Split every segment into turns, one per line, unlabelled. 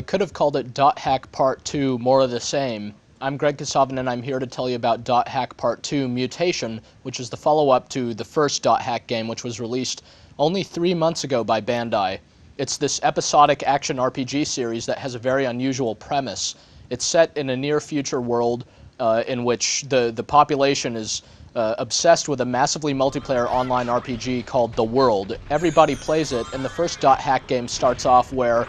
could have called it .hack Part 2, more of the same. I'm Greg Kasavin, and I'm here to tell you about .hack Part 2 Mutation, which is the follow-up to the first .hack game, which was released only 3 months ago by Bandai. It's this episodic action RPG series that has a very unusual premise. It's set in a near-future world in which the population is obsessed with a massively multiplayer online RPG called The World. Everybody plays it, and the first .hack game starts off where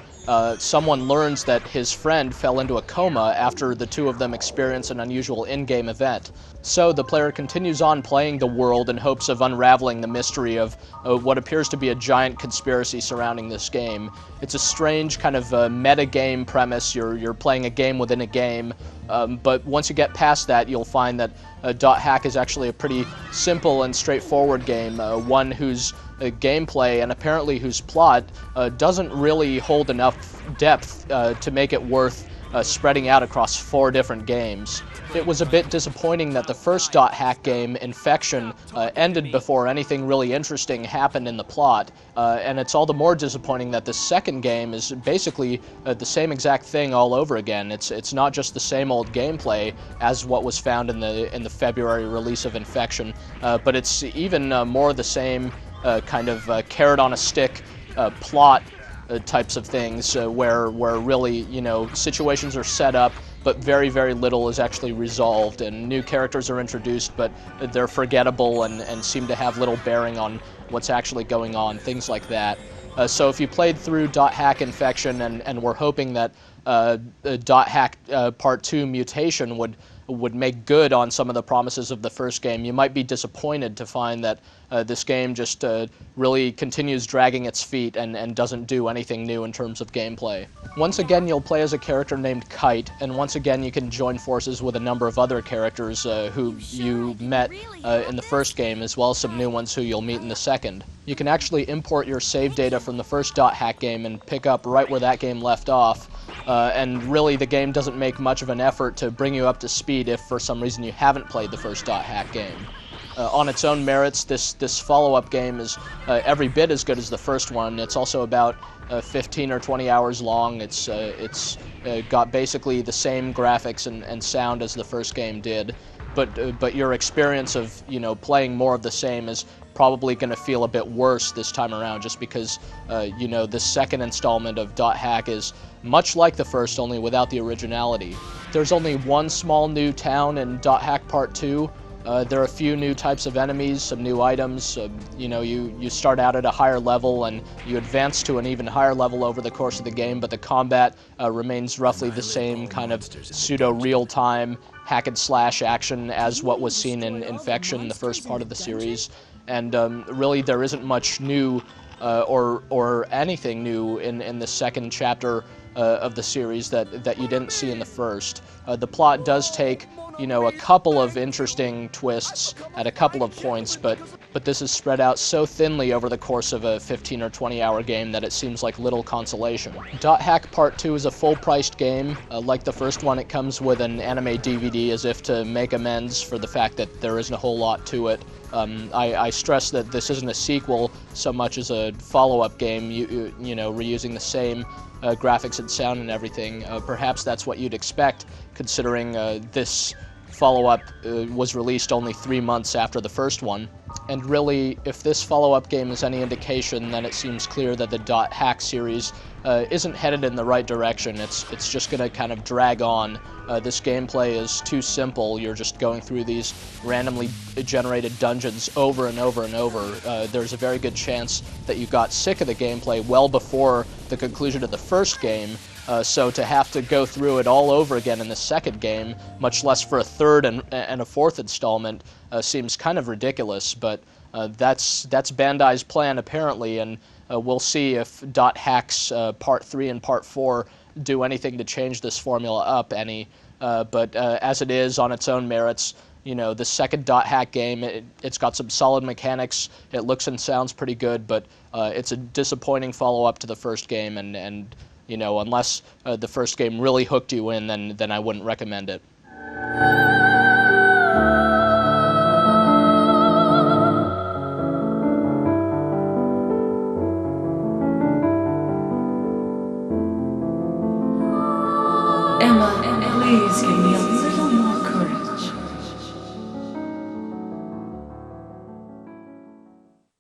someone learns that his friend fell into a coma after the two of them experience an unusual in-game event. So the player continues on playing The World in hopes of unraveling the mystery of what appears to be a giant conspiracy surrounding this game. It's a strange kind of meta-game premise. You're playing a game within a game, but once you get past that, you'll find that .hack is actually a pretty simple and straightforward game, one whose gameplay and apparently whose plot doesn't really hold enough depth to make it worth spreading out across 4 different games. It was a bit disappointing that the first .hack game, Infection, ended before anything really interesting happened in the plot, and it's all the more disappointing that the second game is basically the same exact thing all over again. It's not just the same old gameplay as what was found in the February release of Infection, but it's even more the same kind of carrot on a stick plot types of things where really, you know, situations are set up but very, very little is actually resolved, and new characters are introduced, but they're forgettable and seem to have little bearing on what's actually going on, things like that. So if you played through .hack Infection and were hoping that .hack Part 2 Mutation would make good on some of the promises of the first game, you might be disappointed to find that this game just really continues dragging its feet and doesn't do anything new in terms of gameplay. Once again, you'll play as a character named Kite, and once again you can join forces with a number of other characters who you met in the first game, as well as some new ones who you'll meet in the second. You can actually import your save data from the first .hack game and pick up right where that game left off, and really the game doesn't make much of an effort to bring you up to speed if for some reason you haven't played the first .hack game. On its own merits, this follow-up game is every bit as good as the first one. It's also about 15 or 20 hours long. It's got basically the same graphics and sound as the first game did, but your experience of, you know, playing more of the same is probably going to feel a bit worse this time around, just because you know, the second installment of .hack is much like the first, only without the originality. There's only one small new town in .hack Part 2. There are a few new types of enemies, some new items. You know, you start out at a higher level and you advance to an even higher level over the course of the game, but the combat remains roughly the same kind of pseudo-real-time hack-and-slash action as what was seen in Infection, the first part of the series. And really there isn't much new or anything new in the second chapter of the series that you didn't see in the first. The plot does take, you know, a couple of interesting twists at a couple of points, but this is spread out so thinly over the course of a 15 or 20 hour game that it seems like little consolation. .hack Part 2 is a full-priced game. Like the first one, it comes with an anime DVD as if to make amends for the fact that there isn't a whole lot to it. I stress that this isn't a sequel so much as a follow-up game, you know, reusing the same graphics and sound and everything. Perhaps that's what you'd expect, considering this follow-up was released only 3 months after the first one. And really, if this follow-up game is any indication, then it seems clear that the .hack series isn't headed in the right direction. It's just going to kind of drag on. This gameplay is too simple. You're just going through these randomly generated dungeons over and over and over. There's a very good chance that you got sick of the gameplay well before the conclusion of the first game, so to have to go through it all over again in the second game, much less for a third and a fourth installment, seems kind of ridiculous, but that's Bandai's plan apparently, and we'll see if .hack's Part 3 and Part 4 do anything to change this formula up any, but as it is, on its own merits, you know, the second .hack game, it's got some solid mechanics, it looks and sounds pretty good, but it's a disappointing follow-up to the first game, and you know, unless the first game really hooked you in, then I wouldn't recommend it.
Emma, please give me a